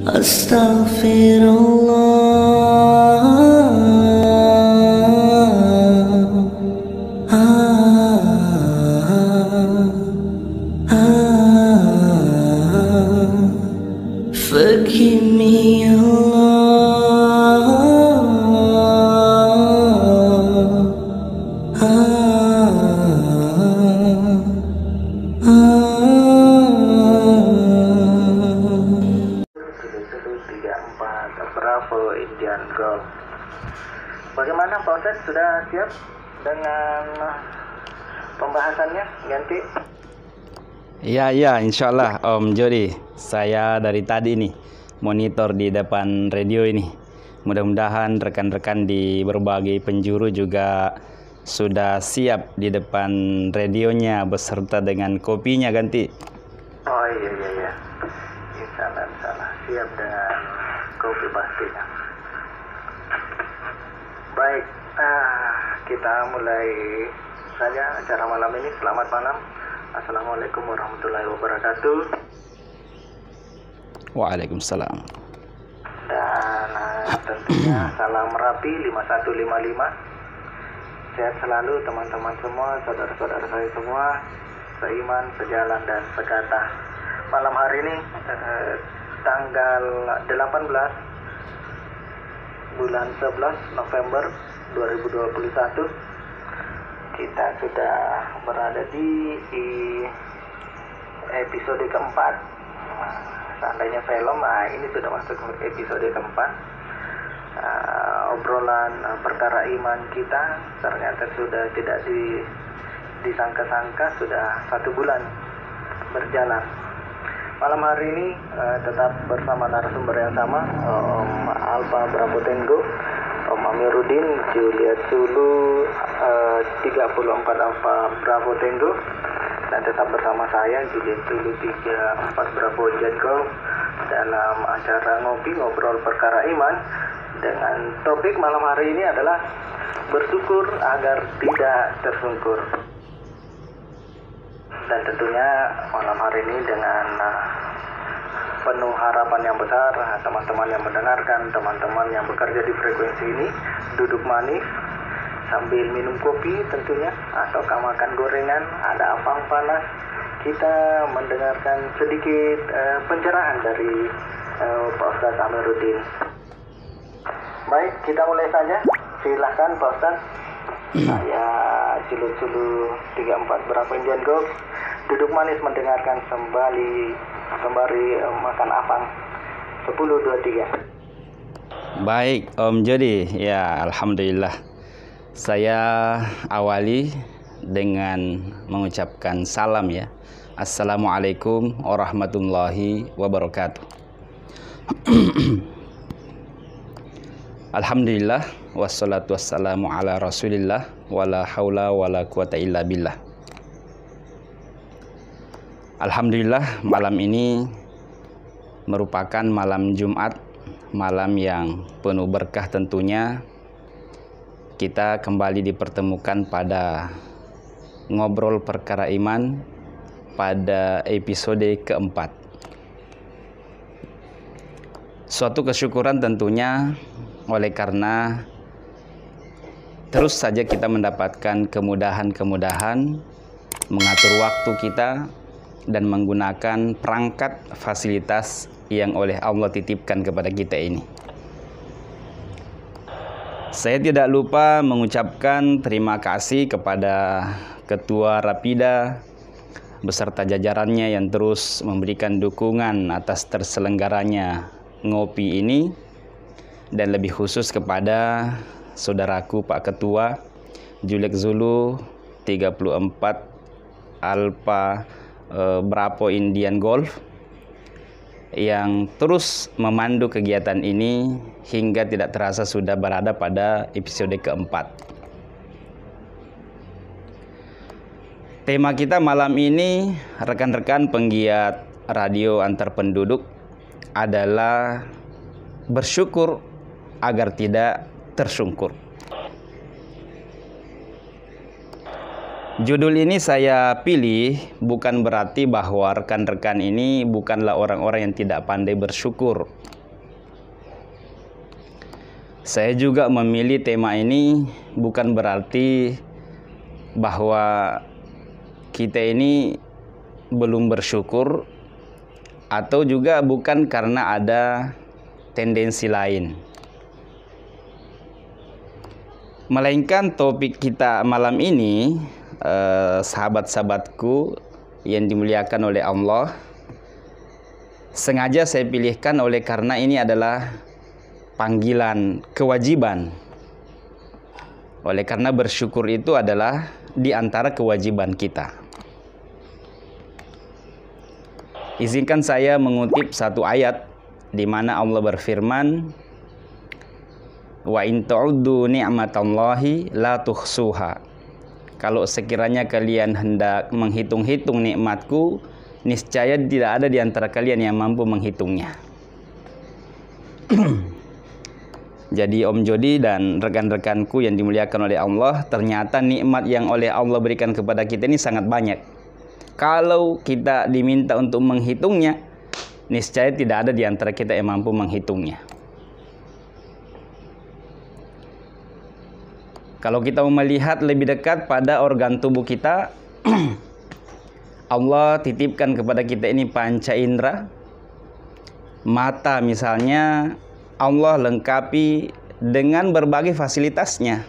Forgive me, Bravo Indian Golf. Bagaimana Pak Ustadz, sudah siap dengan pembahasannya ganti? Iya, insya Allah Om Jody. Saya dari tadi nih monitor di depan radio ini. Mudah-mudahan rekan-rekan di berbagai penjuru juga sudah siap di depan radionya beserta dengan kopinya ganti. Oh iya. Insya Allah siap dengan kopi pastinya. Baik, kita mulai saja acara malam ini. Selamat malam. Assalamualaikum warahmatullahi wabarakatuh. Waalaikumsalam. Dan tentunya salam Merapi 5155. Sehat selalu teman-teman semua, saudara-saudara saya semua, seiman, sejalan dan sekata. Malam hari ini tanggal 18 bulan 11 November 2021, kita sudah berada di episode keempat. Seandainya film, ini sudah masuk episode keempat. Obrolan perkara iman kita ternyata sudah tidak disangka-sangka, sudah 1 bulan berjalan. Malam hari ini tetap bersama narasumber yang sama, Om Alfa Bravo Tango, Om Amiruddin Juliet Zulu 34 Alfa Bravo Tango, dan tetap bersama saya Juliet Zulu 34 Bravo Tango dalam acara ngobrol perkara iman dengan topik malam hari ini adalah bersyukur agar tidak tersungkur. Dan tentunya malam hari ini dengan penuh harapan yang besar, teman-teman yang mendengarkan, teman-teman yang bekerja di frekuensi ini duduk manis sambil minum kopi tentunya, atau makan gorengan, ada apang panas, kita mendengarkan sedikit pencerahan dari Pak Ustadz Amiruddin. Baik, kita mulai saja. Silahkan Pak Ustadz. Saya Julu 34 Bravo Indian Golf duduk manis mendengarkan sembari makan apang. 10, 2, 3. Baik Om Jody, ya alhamdulillah. Saya awali dengan mengucapkan salam ya. Assalamualaikum warahmatullahi wabarakatuh. Alhamdulillah, wassalatu wassalamu ala rasulillah, wala haula wala quwata illa billah. Alhamdulillah, malam ini merupakan malam Jumat, malam yang penuh berkah tentunya. Kita kembali dipertemukan pada ngobrol perkara iman pada episode keempat. Suatu kesyukuran tentunya, oleh karena terus saja kita mendapatkan kemudahan-kemudahan mengatur waktu kita dan menggunakan perangkat fasilitas yang oleh Allah titipkan kepada kita ini. Saya tidak lupa mengucapkan terima kasih kepada Ketua Rapida beserta jajarannya yang terus memberikan dukungan atas terselenggaranya ngopi ini, dan lebih khusus kepada saudaraku Pak Ketua Juliet Zulu 34 Alfa Bravo Indian Golf yang terus memandu kegiatan ini hingga tidak terasa sudah berada pada episode keempat. Tema kita malam ini, rekan-rekan penggiat radio antar penduduk, adalah bersyukur agar tidak tersungkur. Judul ini saya pilih bukan berarti bahwa rekan-rekan ini bukanlah orang-orang yang tidak pandai bersyukur. Saya juga memilih tema ini bukan berarti bahwa kita ini belum bersyukur, atau juga bukan karena ada tendensi lain. Melainkan topik kita malam ini, sahabat-sahabatku yang dimuliakan oleh Allah, sengaja saya pilihkan oleh karena ini adalah panggilan kewajiban. Oleh karena bersyukur itu adalah di antara kewajiban kita. Izinkan saya mengutip satu ayat di mana Allah berfirman, wa in ta'uddu ni'matallahi la tuhsuha. Kalau sekiranya kalian hendak menghitung-hitung nikmatku, niscaya tidak ada di antara kalian yang mampu menghitungnya. Jadi Om Jody dan rekan-rekanku yang dimuliakan oleh Allah, ternyata nikmat yang oleh Allah berikan kepada kita ini sangat banyak. Kalau kita diminta untuk menghitungnya, niscaya tidak ada di antara kita yang mampu menghitungnya. Kalau kita melihat lebih dekat pada organ tubuh kita, Allah titipkan kepada kita ini panca indera. Mata misalnya, Allah lengkapi dengan berbagai fasilitasnya.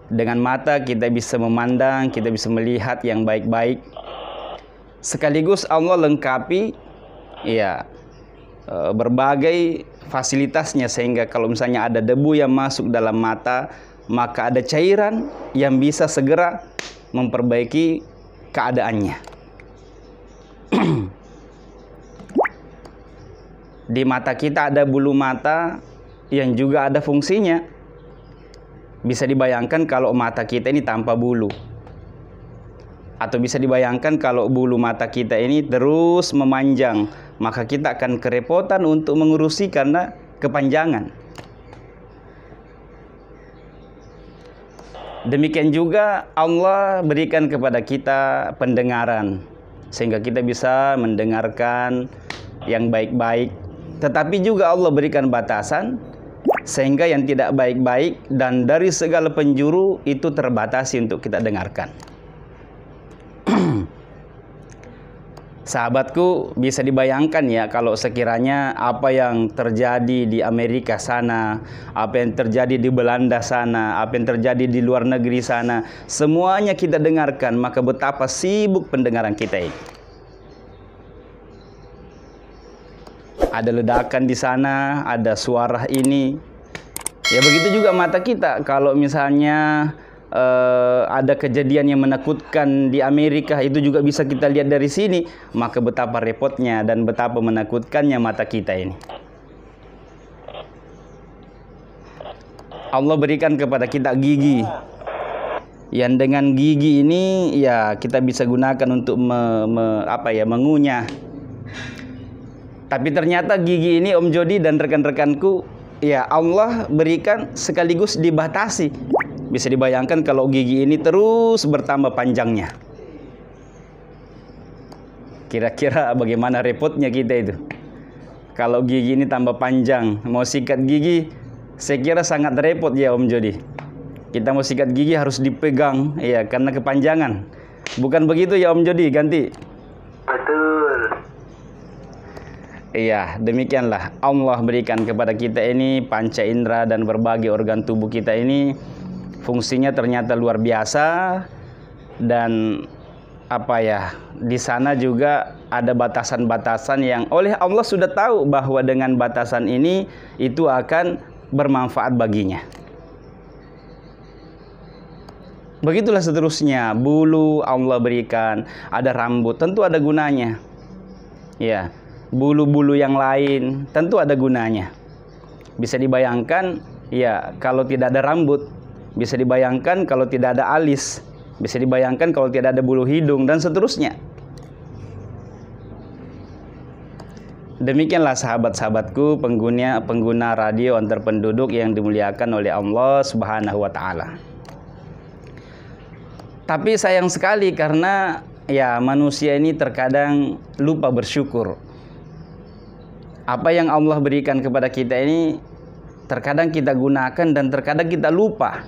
Dengan mata kita bisa memandang, kita bisa melihat yang baik-baik. Sekaligus Allah lengkapi berbagai fasilitasnya, sehingga kalau misalnya ada debu yang masuk dalam mata, maka ada cairan yang bisa segera memperbaiki keadaannya. Di mata kita ada bulu mata yang juga ada fungsinya. Bisa dibayangkan kalau mata kita ini tanpa bulu. Atau bisa dibayangkan kalau bulu mata kita ini terus memanjang, maka kita akan kerepotan untuk mengurusi karena kepanjangan. Demikian juga Allah berikan kepada kita pendengaran, sehingga kita bisa mendengarkan yang baik-baik. Tetapi juga Allah berikan batasan, sehingga yang tidak baik-baik dan dari segala penjuru itu terbatasi untuk kita dengarkan. Sahabatku, bisa dibayangkan ya kalau sekiranya apa yang terjadi di Amerika sana, apa yang terjadi di Belanda sana, apa yang terjadi di luar negeri sana, semuanya kita dengarkan, maka betapa sibuk pendengaran kita ini. Ada ledakan di sana, ada suara ini. Ya begitu juga mata kita, kalau misalnya ada kejadian yang menakutkan di Amerika, itu juga bisa kita lihat dari sini, maka betapa repotnya dan betapa menakutkannya mata kita ini. Allah berikan kepada kita gigi, yang dengan gigi ini ya kita bisa gunakan untuk mengunyah. Tapi ternyata gigi ini Om Jody dan rekan-rekanku, ya Allah berikan sekaligus dibatasi. Bisa dibayangkan kalau gigi ini terus bertambah panjangnya. Kira-kira bagaimana repotnya kita itu. Kalau gigi ini tambah panjang, mau sikat gigi, saya kira sangat repot ya Om Jody. Kita mau sikat gigi harus dipegang, ya karena kepanjangan. Bukan begitu ya Om Jody, ganti. Betul. Iya, demikianlah Allah berikan kepada kita ini panca indera dan berbagai organ tubuh kita ini. Fungsinya ternyata luar biasa, dan di sana juga ada batasan-batasan yang oleh Allah sudah tahu bahwa dengan batasan ini itu akan bermanfaat baginya. Begitulah seterusnya, bulu Allah berikan, ada rambut, tentu ada gunanya. Ya, bulu-bulu yang lain tentu ada gunanya. Bisa dibayangkan, ya kalau tidak ada rambut, bisa dibayangkan kalau tidak ada alis, bisa dibayangkan kalau tidak ada bulu hidung, dan seterusnya. Demikianlah sahabat-sahabatku, pengguna radio antar penduduk yang dimuliakan oleh Allah Subhanahu wa Ta'ala. Tapi sayang sekali karena ya manusia ini terkadang lupa bersyukur. Apa yang Allah berikan kepada kita ini terkadang kita gunakan dan terkadang kita lupa.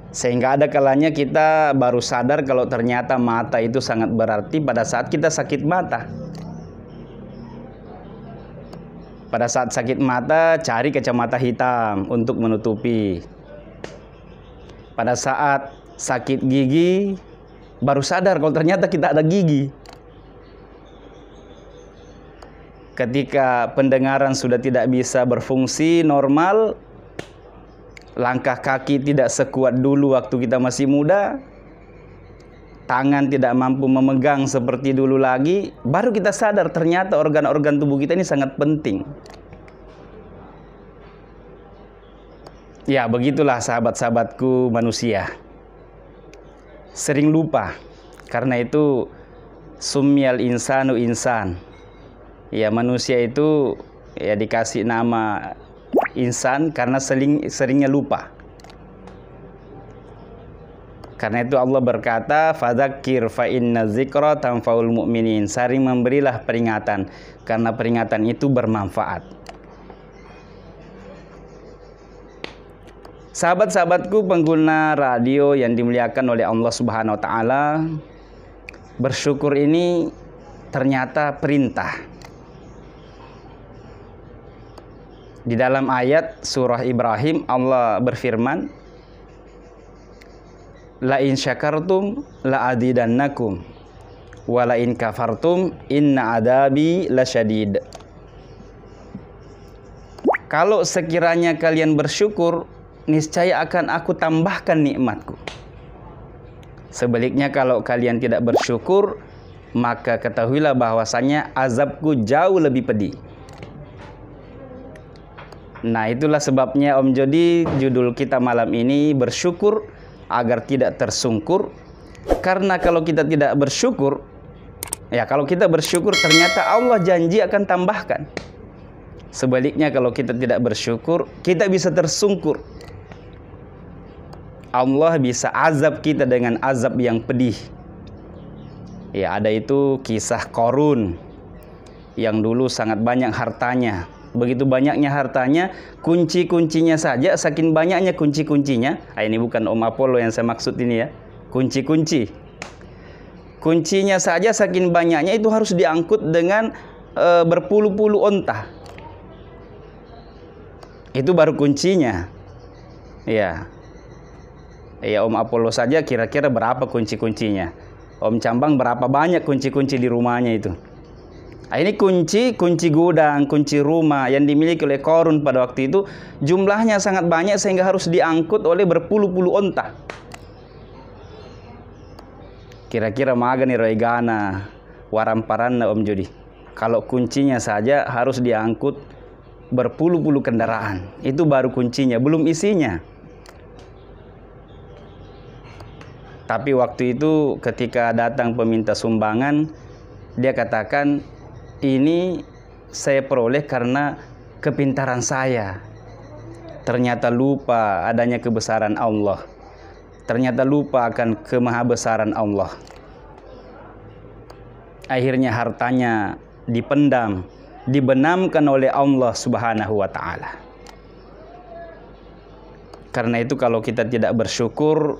Sehingga ada kalanya kita baru sadar kalau ternyata mata itu sangat berarti pada saat kita sakit mata. Pada saat sakit mata cari kacamata hitam untuk menutupi. Pada saat sakit gigi baru sadar kalau ternyata kita ada gigi. Ketika pendengaran sudah tidak bisa berfungsi normal, langkah kaki tidak sekuat dulu waktu kita masih muda, tangan tidak mampu memegang seperti dulu lagi, baru kita sadar ternyata organ-organ tubuh kita ini sangat penting. Ya, begitulah sahabat-sahabatku manusia. Sering lupa. Karena itu sumyal insanu insan. Ya, manusia itu ya dikasih nama insan karena seringnya lupa. Karena itu Allah berkata, fadzakir fa inna dzikra tanfaul mu'minin. Sering memberilah peringatan karena peringatan itu bermanfaat. Sahabat-sahabatku pengguna radio yang dimuliakan oleh Allah Subhanahu wa taala, bersyukur ini ternyata perintah. Di dalam ayat surah Ibrahim Allah berfirman, la in syakartum la azidannakum wa la in kafartum inna adabi lasyadid. Kalau sekiranya kalian bersyukur, niscaya akan aku tambahkan nikmatku. Sebaliknya kalau kalian tidak bersyukur, maka ketahuilah bahwasanya azabku jauh lebih pedih. Nah, itulah sebabnya Om Jody judul kita malam ini bersyukur agar tidak tersungkur. Karena kalau kita tidak bersyukur, ya kalau kita bersyukur ternyata Allah janji akan tambahkan. Sebaliknya kalau kita tidak bersyukur, kita bisa tersungkur. Allah bisa azab kita dengan azab yang pedih. Ya, ada itu kisah Qarun yang dulu sangat banyak hartanya. Begitu banyaknya hartanya, kunci-kuncinya saja, saking banyaknya kunci-kuncinya. Ini bukan Om Apollo yang saya maksud ini ya. Kunci-kunci. Kuncinya saja saking banyaknya itu harus diangkut dengan berpuluh-puluh onta. Itu baru kuncinya. Ya. Ya, Om Apollo saja kira-kira berapa kunci-kuncinya? Om Cambang berapa banyak kunci-kunci di rumahnya itu? Ini kunci gudang, kunci rumah yang dimiliki oleh Qarun pada waktu itu jumlahnya sangat banyak sehingga harus diangkut oleh berpuluh-puluh onta. Kira-kira magani roigana waramparana Om Jody. Kalau kuncinya saja harus diangkut berpuluh-puluh kendaraan. Itu baru kuncinya, belum isinya. Tapi waktu itu ketika datang peminta sumbangan, dia katakan, ini saya peroleh karena kepintaran saya. Ternyata lupa adanya kebesaran Allah. Ternyata lupa akan kemahabesaran Allah. Akhirnya hartanya dipendam, dibenamkan oleh Allah Subhanahu wa taala. Karena itu kalau kita tidak bersyukur,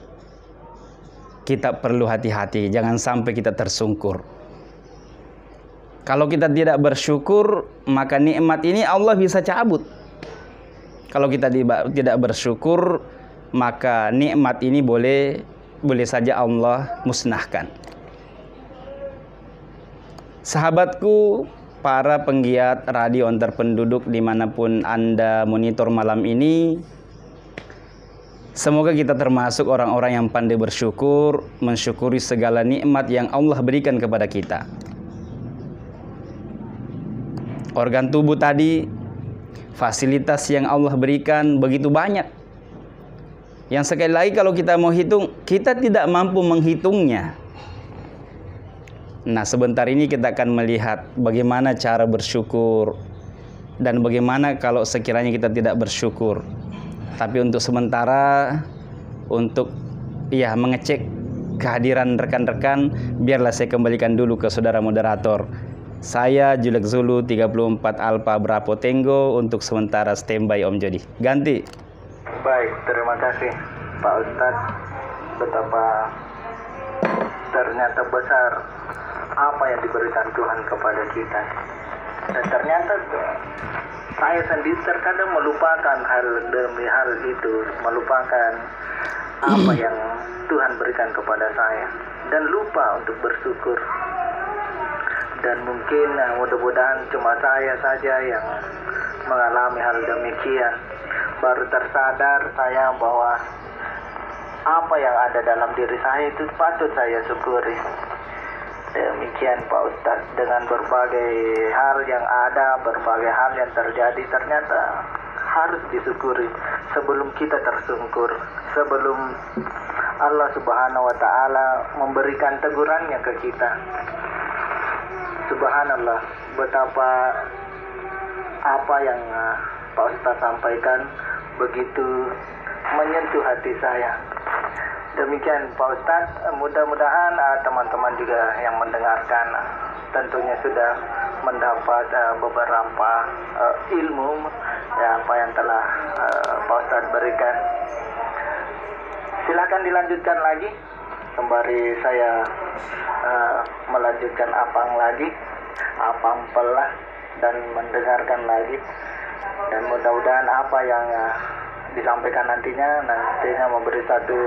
kita perlu hati-hati, jangan sampai kita tersungkur. Kalau kita tidak bersyukur, maka nikmat ini Allah bisa cabut. Kalau kita tidak bersyukur, maka nikmat ini boleh saja Allah musnahkan. Sahabatku, para penggiat radio antar penduduk dimanapun Anda monitor malam ini, semoga kita termasuk orang-orang yang pandai bersyukur, mensyukuri segala nikmat yang Allah berikan kepada kita. Organ tubuh tadi, fasilitas yang Allah berikan begitu banyak. Yang sekali lagi kalau kita mau hitung, kita tidak mampu menghitungnya. Nah, sebentar ini kita akan melihat bagaimana cara bersyukur dan bagaimana kalau sekiranya kita tidak bersyukur. Tapi untuk sementara, untuk mengecek kehadiran rekan-rekan, biarlah saya kembalikan dulu ke saudara moderator. Saya Juliet Zulu 34 Alpha Bravo Tango untuk sementara standby Om Jody. Ganti. Baik, terima kasih Pak Ustadz. Betapa ternyata besar apa yang diberikan Tuhan kepada kita. Dan ternyata saya sendiri terkadang melupakan hal demi hal itu, melupakan apa yang Tuhan berikan kepada saya, dan lupa untuk bersyukur. Dan mungkin mudah-mudahan cuma saya saja yang mengalami hal demikian. Baru tersadar saya bahwa apa yang ada dalam diri saya itu patut saya syukuri. Demikian Pak Ustadz, dengan berbagai hal yang ada, berbagai hal yang terjadi, ternyata harus disyukuri sebelum kita tersungkur, sebelum Allah Subhanahu wa Ta'ala memberikan tegurannya ke kita. Subhanallah, betapa apa yang Pak Ustadz sampaikan begitu menyentuh hati saya. Demikian Pak Ustadz, mudah-mudahan teman-teman juga yang mendengarkan tentunya sudah mendapat beberapa ilmu apa yang telah Pak Ustadz berikan. Silakan dilanjutkan lagi, sembari saya melanjutkan apang pelah dan mendengarkan lagi. Dan mudah-mudahan apa yang disampaikan nantinya memberi satu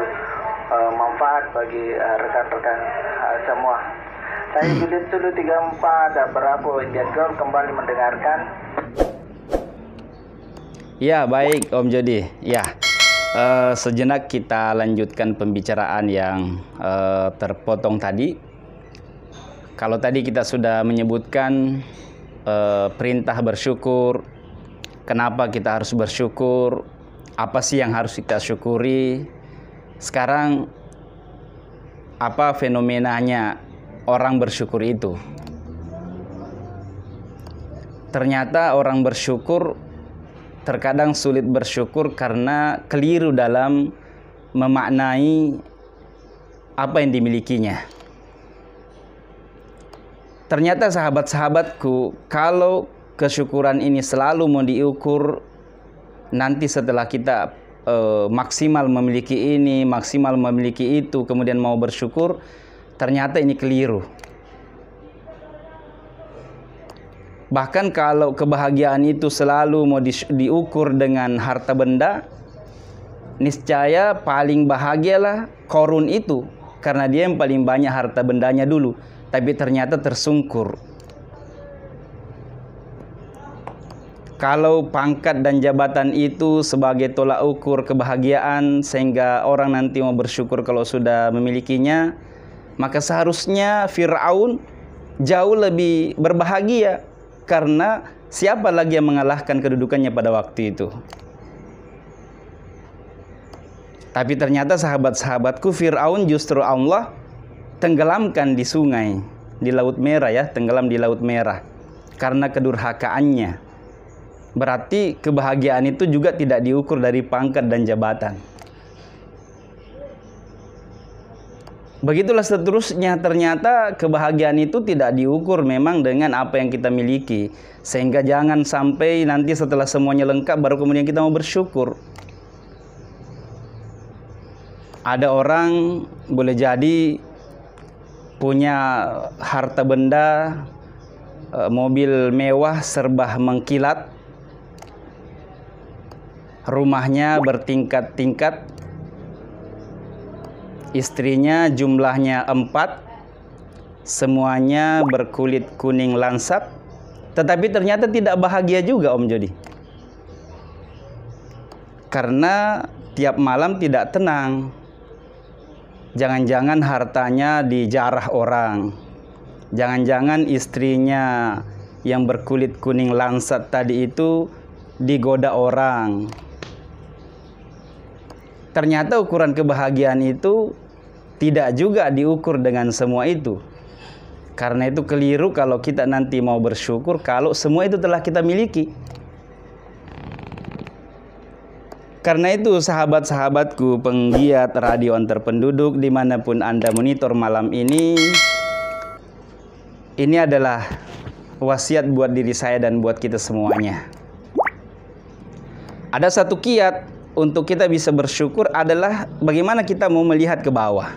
manfaat bagi rekan-rekan semua. Saya Juliet Zulu 34 Bravo Indian Girl kembali mendengarkan. Ya, baik Om Jody. Ya, sejenak kita lanjutkan pembicaraan yang terpotong tadi. Kalau tadi kita sudah menyebutkan perintah bersyukur, kenapa kita harus bersyukur, apa sih yang harus kita syukuri. Sekarang apa fenomenanya orang bersyukur itu? Ternyata orang bersyukur terkadang sulit bersyukur karena keliru dalam memaknai apa yang dimilikinya. Ternyata sahabat-sahabatku, kalau kesyukuran ini selalu mau diukur, nanti setelah kita maksimal memiliki ini, maksimal memiliki itu, kemudian mau bersyukur, ternyata ini keliru. Bahkan kalau kebahagiaan itu selalu mau diukur dengan harta benda, niscaya paling bahagialah Korun itu, karena dia yang paling banyak harta bendanya dulu, tapi ternyata tersungkur. Kalau pangkat dan jabatan itu sebagai tolak ukur kebahagiaan sehingga orang nanti mau bersyukur kalau sudah memilikinya, maka seharusnya Fir'aun jauh lebih berbahagia, karena siapa lagi yang mengalahkan kedudukannya pada waktu itu. Tapi ternyata sahabat-sahabatku, Fir'aun justru Allah tenggelamkan di sungai, di Laut Merah ya, tenggelam di Laut Merah karena kedurhakaannya. Berarti kebahagiaan itu juga tidak diukur dari pangkat dan jabatan. Begitulah seterusnya, ternyata kebahagiaan itu tidak diukur memang dengan apa yang kita miliki. Sehingga jangan sampai nanti setelah semuanya lengkap baru kemudian kita mau bersyukur. Ada orang boleh jadi punya harta benda, mobil mewah serba mengkilat, rumahnya bertingkat-tingkat, istrinya jumlahnya 4, semuanya berkulit kuning lansat, tetapi ternyata tidak bahagia juga Om Jody. Karena tiap malam tidak tenang. Jangan-jangan hartanya dijarah orang. Jangan-jangan istrinya yang berkulit kuning lansat tadi itu digoda orang. Ternyata ukuran kebahagiaan itu tidak juga diukur dengan semua itu. Karena itu keliru kalau kita nanti mau bersyukur kalau semua itu telah kita miliki. Karena itu sahabat-sahabatku penggiat radio antar penduduk dimanapun Anda monitor malam ini adalah wasiat buat diri saya dan buat kita semuanya. Ada satu kiat untuk kita bisa bersyukur adalah bagaimana kita mau melihat ke bawah.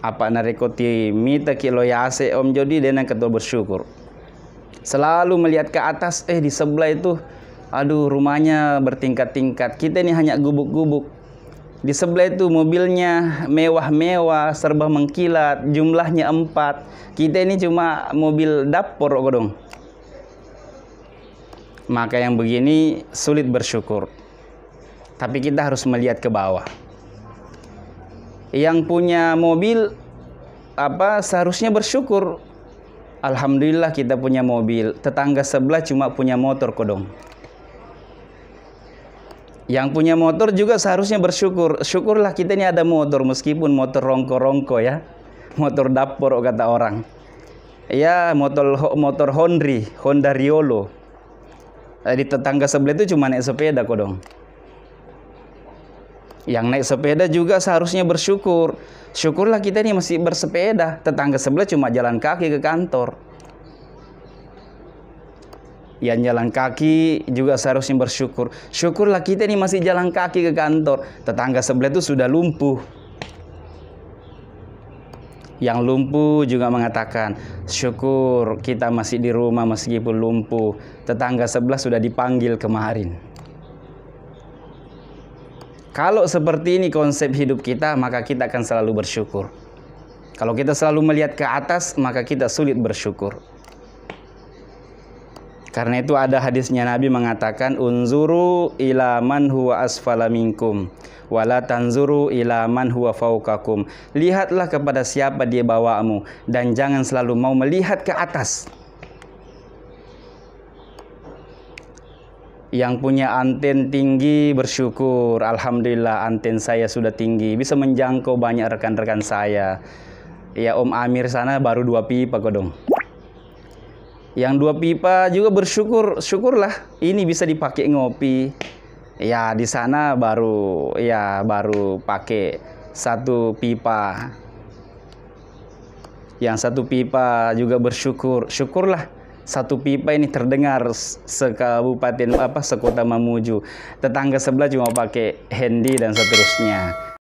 Apa narekoti mita kilo yase Om Jody dan ketua bersyukur. Selalu melihat ke atas, di sebelah itu, aduh rumahnya bertingkat-tingkat. Kita ini hanya gubuk-gubuk. Di sebelah itu mobilnya mewah-mewah, serba mengkilat, jumlahnya 4. Kita ini cuma mobil dapur kodong. Maka yang begini sulit bersyukur. Tapi kita harus melihat ke bawah. Yang punya mobil seharusnya bersyukur. Alhamdulillah kita punya mobil. Tetangga sebelah cuma punya motor kodong. Yang punya motor juga seharusnya bersyukur. Syukurlah kita ini ada motor, meskipun motor rongko-rongko ya. Motor dapur kata orang. Ya, motor Honda Riolo. Di tetangga sebelah itu cuma naik sepeda kodong. Yang naik sepeda juga seharusnya bersyukur. Syukurlah kita ini masih bersepeda. Tetangga sebelah cuma jalan kaki ke kantor. Yang jalan kaki juga seharusnya bersyukur. Syukurlah kita ini masih jalan kaki ke kantor. Tetangga sebelah itu sudah lumpuh. Yang lumpuh juga mengatakan, syukur kita masih di rumah meskipun lumpuh. Tetangga sebelah sudah dipanggil kemarin. Kalau seperti ini konsep hidup kita, maka kita akan selalu bersyukur. Kalau kita selalu melihat ke atas, maka kita sulit bersyukur. Karena itu ada hadisnya Nabi mengatakan, unzuru ila man huwa asfala minkum wala tanzuru ila man huwa fauqakum. Lihatlah kepada siapa di bawahmu dan jangan selalu mau melihat ke atas. Yang punya anten tinggi bersyukur. Alhamdulillah anten saya sudah tinggi, bisa menjangkau banyak rekan-rekan saya. Ya, Om Amir sana baru 2 pipa kodong. Yang 2 pipa juga bersyukur. Syukurlah ini bisa dipakai ngopi. Ya, di sana baru pakai 1 pipa. Yang 1 pipa juga bersyukur. Syukurlah 1 pipa ini terdengar sekabupaten sekota Mamuju. Tetangga sebelah cuma pakai handy dan seterusnya.